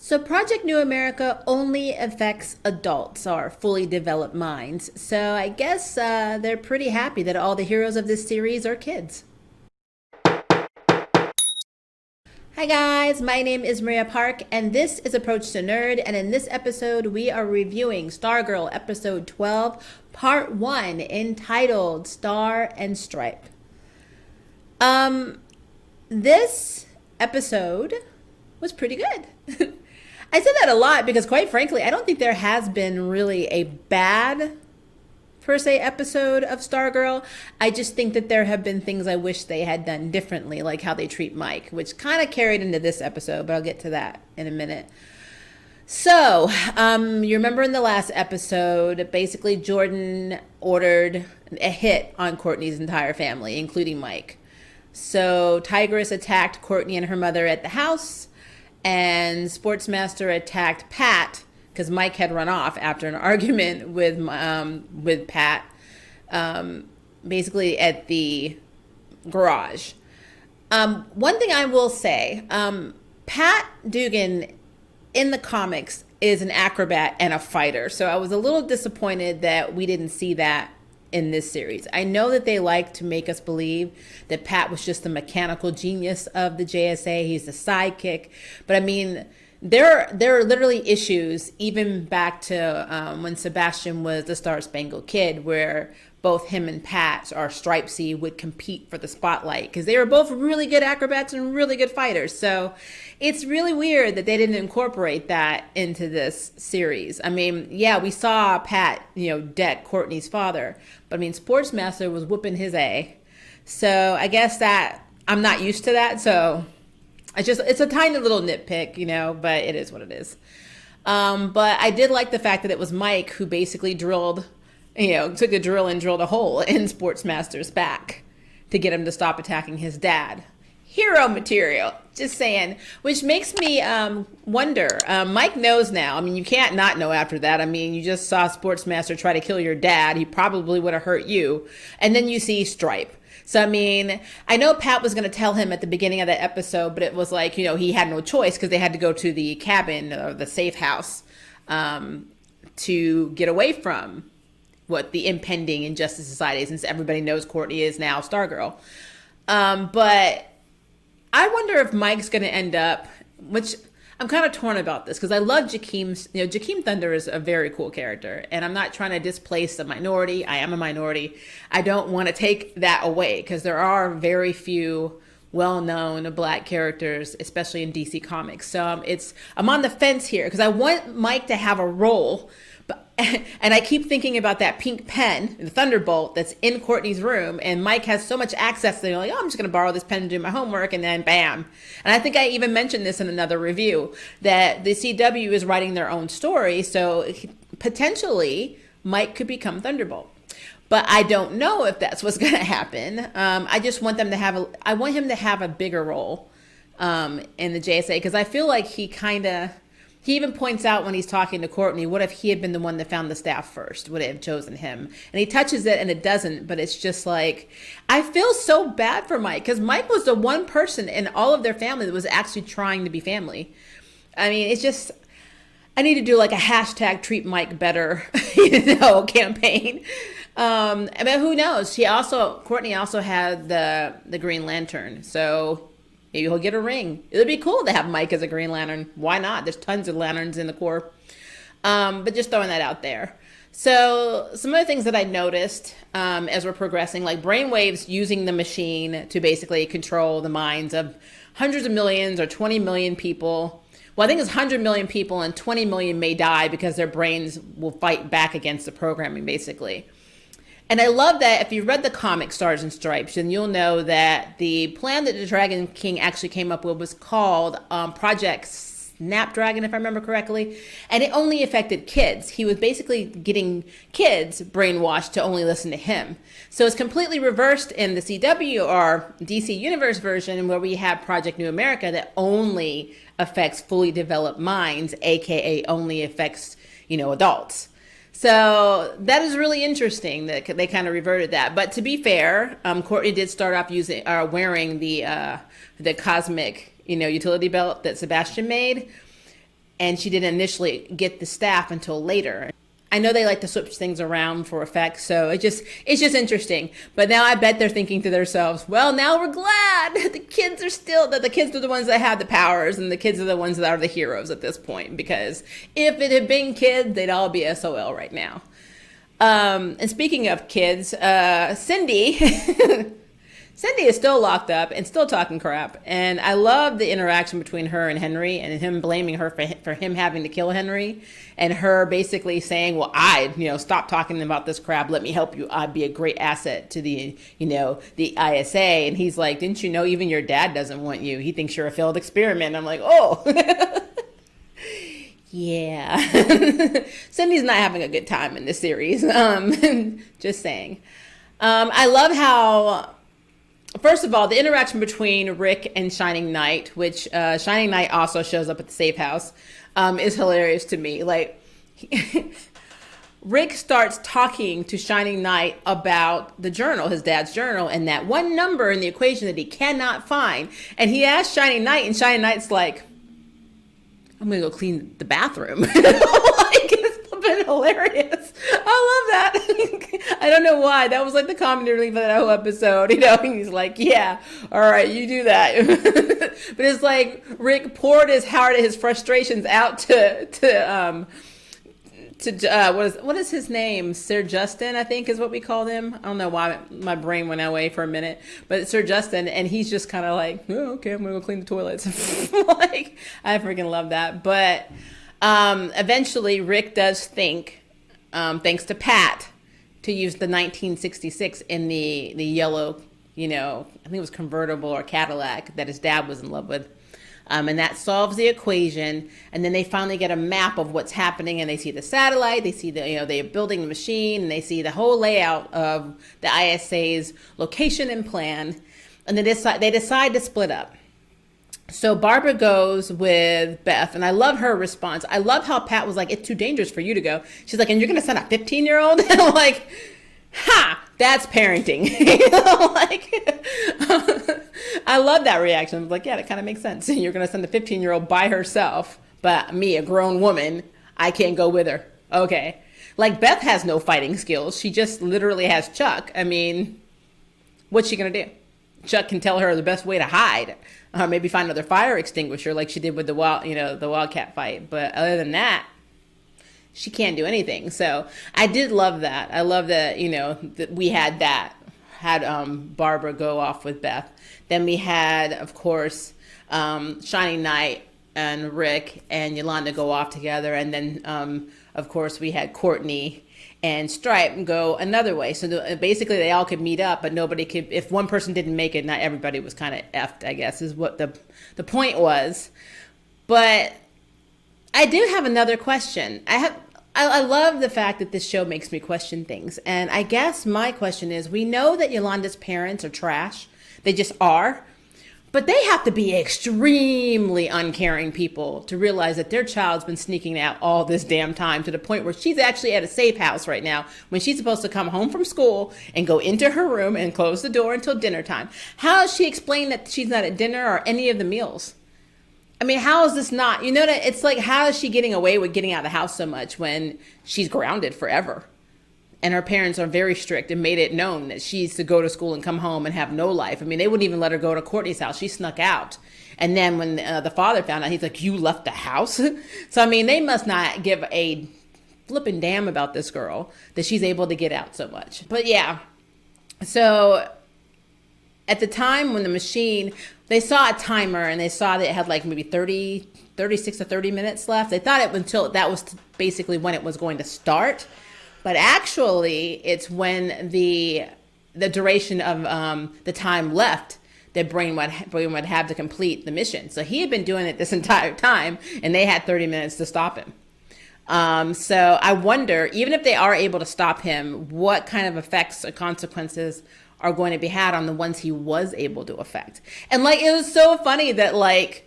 So, Project New America only affects adults or fully developed minds. So, I guess they're pretty happy that all the heroes of this series are kids. Hi, guys. My name is Maria Park, and this is Approach to Nerd. And in this episode, we are reviewing Stargirl episode 12, part 1, entitled Star and Stripe. This episode was pretty good. I said that a lot because, quite frankly, I don't think there has been really a bad, per se, episode of Stargirl. I just think that there have been things I wish they had done differently, like how they treat Mike, which kind of carried into this episode, but I'll get to that in a minute. So, you remember in the last episode, basically Jordan ordered a hit on Courtney's entire family, including Mike. So, Tigress attacked Courtney and her mother at the house, and Sportsmaster attacked Pat because Mike had run off after an argument with Pat, basically at the garage. One thing I will say, Pat Dugan in the comics is an acrobat and a fighter, so I was a little disappointed that we didn't see that in this series. I know that they like to make us believe that Pat was just the mechanical genius of the JSA. He's the sidekick. But I mean, there are literally issues even back to when Sebastian was the Star Spangled Kid, where both him and Pat or Stripesy would compete for the spotlight because they were both really good acrobats and really good fighters. So it's really weird that they didn't incorporate that into this series. I mean, yeah, we saw Pat, deck Courtney's father, but I mean, Sportsmaster was whooping his A. So I guess that I'm not used to that. So it's a tiny little nitpick, but it is what it is. But I did like the fact that it was Mike who basically took a drill and drilled a hole in Sportsmaster's back to get him to stop attacking his dad. Hero material, just saying, which makes me wonder. Mike knows now. I mean, you can't not know after that. I mean, you just saw Sportsmaster try to kill your dad. He probably would have hurt you. And then you see Stripe. So, I mean, I know Pat was going to tell him at the beginning of that episode, but it was like, he had no choice because they had to go to the cabin or the safe house to get away from the impending Injustice Society, since everybody knows Courtney is now Stargirl. But I wonder if Mike's going to end up, which I'm kind of torn about this because I love Jakeem's, Jakeem Thunder is a very cool character, and I'm not trying to displace the minority. I am a minority. I don't want to take that away because there are very few well-known black characters, especially in DC Comics. So I'm on the fence here because I want Mike to have a role. And I keep thinking about that pink pen, the Thunderbolt, that's in Courtney's room. And Mike has so much access that you're like, I'm just going to borrow this pen to do my homework. And then bam. And I think I even mentioned this in another review, that the CW is writing their own story. So potentially Mike could become Thunderbolt. But I don't know if that's what's going to happen. I just want him to have a bigger role in the JSA, because I feel like he even points out when he's talking to Courtney, what if he had been the one that found the staff first? Would it have chosen him? And he touches it and it doesn't, but it's just like, I feel so bad for Mike because Mike was the one person in all of their family that was actually trying to be family. I mean, it's just, I need to do like a hashtag treat Mike better, campaign. I mean, who knows? Courtney also had the Green Lantern. So maybe he'll get a ring. It would be cool to have Mike as a Green Lantern. Why not? There's tons of lanterns in the Corps. But just throwing that out there. So some other things that I noticed as we're progressing, like Brainwave's using the machine to basically control the minds of hundreds of millions or 20 million people. Well, I think it's 100 million people and 20 million may die because their brains will fight back against the programming, basically. And I love that if you read the comic Stars and Stripes, then you'll know that the plan that the Dragon King actually came up with was called Project Snapdragon, if I remember correctly. And it only affected kids. He was basically getting kids brainwashed to only listen to him. So it's completely reversed in the CW or DC Universe version, where we have Project New America that only affects fully developed minds, aka only affects, adults. So that is really interesting that they kind of reverted that. But to be fair, Courtney did start off wearing the cosmic, utility belt that Sebastian made. and she didn't initially get the staff until later. I know they like to switch things around for effect, so it's just interesting. But now I bet they're thinking to themselves, well, now we're glad that the kids are the ones that have the powers, and the kids are the ones that are the heroes at this point, because if it had been kids, they'd all be SOL right now. And speaking of kids, Cindy Cindy is still locked up and still talking crap. And I love the interaction between her and Henry, and him blaming her for him having to kill Henry, and her basically saying, well, stop talking about this crap. Let me help you. I'd be a great asset to the ISA. And he's like, didn't you know even your dad doesn't want you? He thinks you're a failed experiment. I'm like, oh, yeah. Cindy's not having a good time in this series. Just saying. I love how, first of all, the interaction between Rick and Shining Knight, which Shining Knight also shows up at the safe house, is hilarious to me. Like, Rick starts talking to Shining Knight about the journal, his dad's journal, and that one number in the equation that he cannot find. And he asks Shining Knight, and Shining Knight's like, I'm going to go clean the bathroom. Like, it's been hilarious. I love that. I don't know why. That was like the comedy relief of that whole episode. He's like, yeah, all right, you do that. But it's like Rick poured his heart and his frustrations out to what is his name? Sir Justin, I think is what we called him. I don't know why my brain went away for a minute, but Sir Justin, and he's just kind of like, oh, okay, I'm gonna go clean the toilets. Like, I freaking love that. But eventually Rick does think, thanks to Pat, to use the 1966 in the yellow, I think it was convertible or Cadillac that his dad was in love with. And that solves the equation. And then they finally get a map of what's happening, and they see the satellite, they see they're building the machine, and they see the whole layout of the ISA's location and plan. And they decide to split up. So Barbara goes with Beth, and I love her response. I love how Pat was like, it's too dangerous for you to go. She's like, and you're going to send a 15-year-old? And I'm like, ha, that's parenting. I love that reaction. I was like, yeah, that kind of makes sense. You're going to send the 15-year-old by herself, but me, a grown woman, I can't go with her. Okay. Like, Beth has no fighting skills. She just literally has Chuck. I mean, what's she going to do? Chuck can tell her the best way to hide. Maybe find another fire extinguisher like she did with the Wildcat fight. But other than that, she can't do anything. So I did love that. I love that, that we had Barbara go off with Beth. Then we had, of course, Shining Knight and Rick and Yolanda go off together. And then, of course, we had Courtney and Stripe go another way. So basically they all could meet up, but nobody could, if one person didn't make it, not everybody was kind of effed, I guess, is what the point was. But I do have another question. I love the fact that this show makes me question things. And I guess my question is, we know that Yolanda's parents are trash. They just are. But they have to be extremely uncaring people to realize that their child's been sneaking out all this damn time, to the point where she's actually at a safe house right now when she's supposed to come home from school and go into her room and close the door until dinner time. How has she explained that she's not at dinner or any of the meals? I mean, how is this not, that it's like, how is she getting away with getting out of the house so much when she's grounded forever? And her parents are very strict and made it known that she's to go to school and come home and have no life. I mean, they wouldn't even let her go to Courtney's house. She snuck out. And then when the father found out, he's like, you left the house? So, I mean, they must not give a flipping damn about this girl that she's able to get out so much. But yeah, so at the time when the machine, they saw a timer and they saw that it had like maybe 36 to 30 minutes left. They thought it until that was basically when it was going to start. But actually, it's when the duration of the time left that Brain would have to complete the mission. So he had been doing it this entire time, and they had 30 minutes to stop him. So I wonder, even if they are able to stop him, what kind of effects or consequences are going to be had on the ones he was able to affect. And like, it was so funny that like,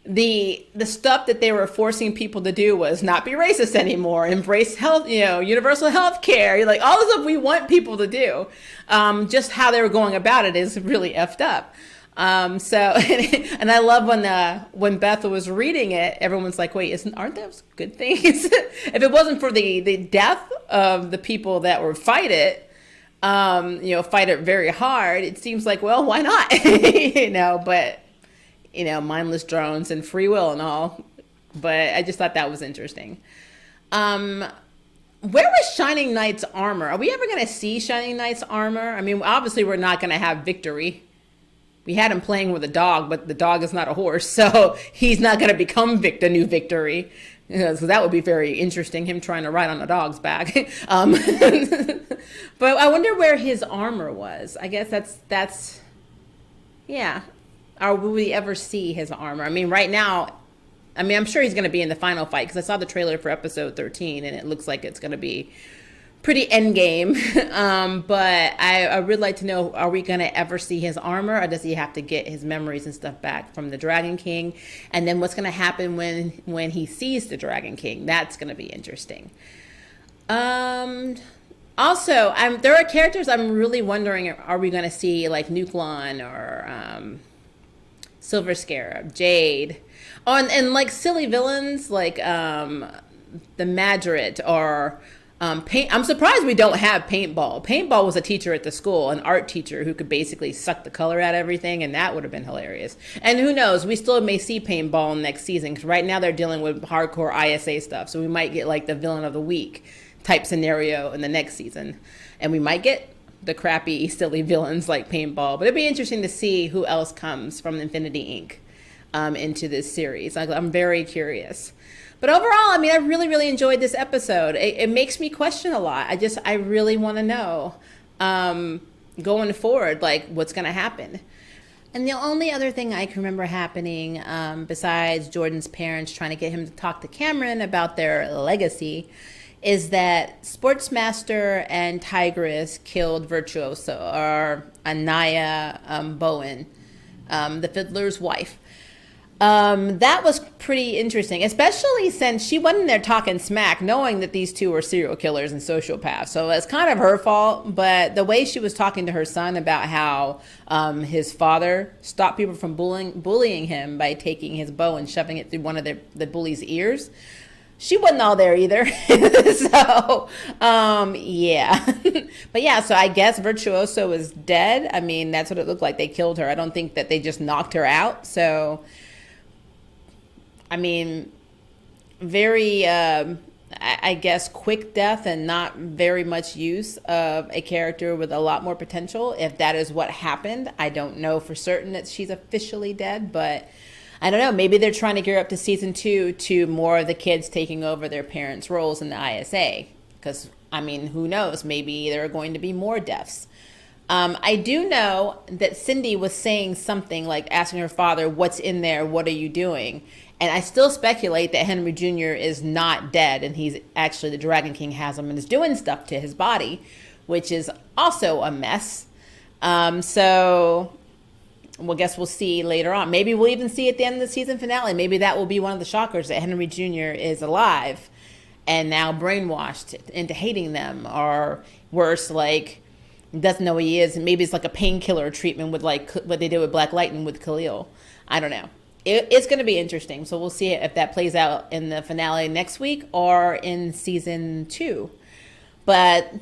the stuff that they were forcing people to do was not be racist anymore, embrace health, universal health care. You're like, all the stuff we want people to do. Just how they were going about it is really effed up. So, and I love when Beth was reading it, everyone's like, wait, aren't those good things? If it wasn't for the death of the people that would fight it, fight it very hard, it seems like, well, why not? But, mindless drones and free will and all. But I just thought that was interesting. Where was Shining Knight's armor? Are we ever going to see Shining Knight's armor? I mean, obviously we're not going to have Victory. We had him playing with a dog, but the dog is not a horse, so he's not going to become the new Victory. So that would be very interesting, him trying to ride on a dog's back. But I wonder where his armor was. I guess that's yeah. Or will we ever see his armor? I mean, right now, I'm sure he's going to be in the final fight, because I saw the trailer for episode 13, and it looks like it's going to be pretty endgame. But I would like to know, are we going to ever see his armor, or does he have to get his memories and stuff back from the Dragon King? And then what's going to happen when he sees the Dragon King? That's going to be interesting. Also, there are characters I'm really wondering, are we going to see like Nuklon or Silver Scarab, Jade? Oh, and like silly villains like the Madrid or Paint. I'm surprised we don't have Paintball. Paintball was a teacher at the school, an art teacher who could basically suck the color out of everything, and that would have been hilarious. And who knows, we still may see Paintball next season, because right now they're dealing with hardcore ISA stuff, so we might get like the villain of the week type scenario in the next season, and we might get the crappy silly villains like Paintball. But it'd be interesting to see who else comes from Infinity Inc. Into this series. I'm very curious. But overall, I really, really enjoyed this episode. It makes me question a lot. I really want to know going forward, like what's going to happen. And the only other thing I can remember happening, besides Jordan's parents trying to get him to talk to Cameron about their legacy, is that Sportsmaster and Tigress killed Virtuoso, or Anaya Bowen, the Fiddler's wife. That was pretty interesting, especially since she wasn't there talking smack, knowing that these two were serial killers and sociopaths. So it's kind of her fault, but the way she was talking to her son about how his father stopped people from bullying him by taking his bow and shoving it through one of the bully's ears, she wasn't all there either. So, yeah. But yeah, so I guess Virtuoso is dead. That's what it looked like. They killed her. I don't think that they just knocked her out. So, very, I guess, quick death and not very much use of a character with a lot more potential. If that is what happened, I don't know for certain that she's officially dead, but I don't know. Maybe they're trying to gear up to season 2 to more of the kids taking over their parents' roles in the ISA. Because, who knows? Maybe there are going to be more deaths. I do know that Cindy was saying something like asking her father, what's in there? What are you doing? And I still speculate that Henry Jr. is not dead, and he's actually, the Dragon King has him and is doing stuff to his body, which is also a mess. So, well, guess we'll see later on. Maybe we'll even see at the end of the season finale. Maybe that will be one of the shockers, that Henry Jr. is alive and now brainwashed into hating them, or worse, like, doesn't know who he is, and maybe it's like a painkiller treatment with like what they did with Black Lightning with Khalil. I don't know. It's going to be interesting. So we'll see if that plays out in the finale next week or in season 2. But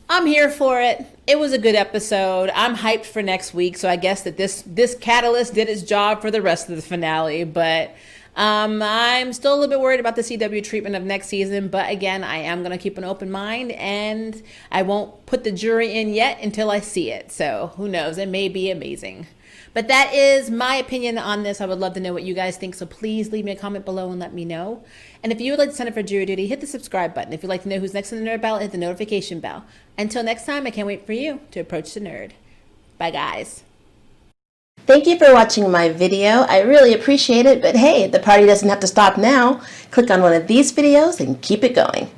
I'm here for it. It was a good episode. I'm hyped for next week. So I guess that this catalyst did its job for the rest of the finale. But I'm still a little bit worried about the CW treatment of next season. But again, I am going to keep an open mind, and I won't put the jury in yet until I see it. So who knows? It may be amazing. But that is my opinion on this. I would love to know what you guys think, so please leave me a comment below and let me know. And if you would like to sign up for Jury Duty, hit the subscribe button. If you'd like to know who's next in the Nerd Battle, hit the notification bell. Until next time, I can't wait for you to approach the nerd. Bye, guys. Thank you for watching my video. I really appreciate it, but hey, the party doesn't have to stop now. Click on one of these videos and keep it going.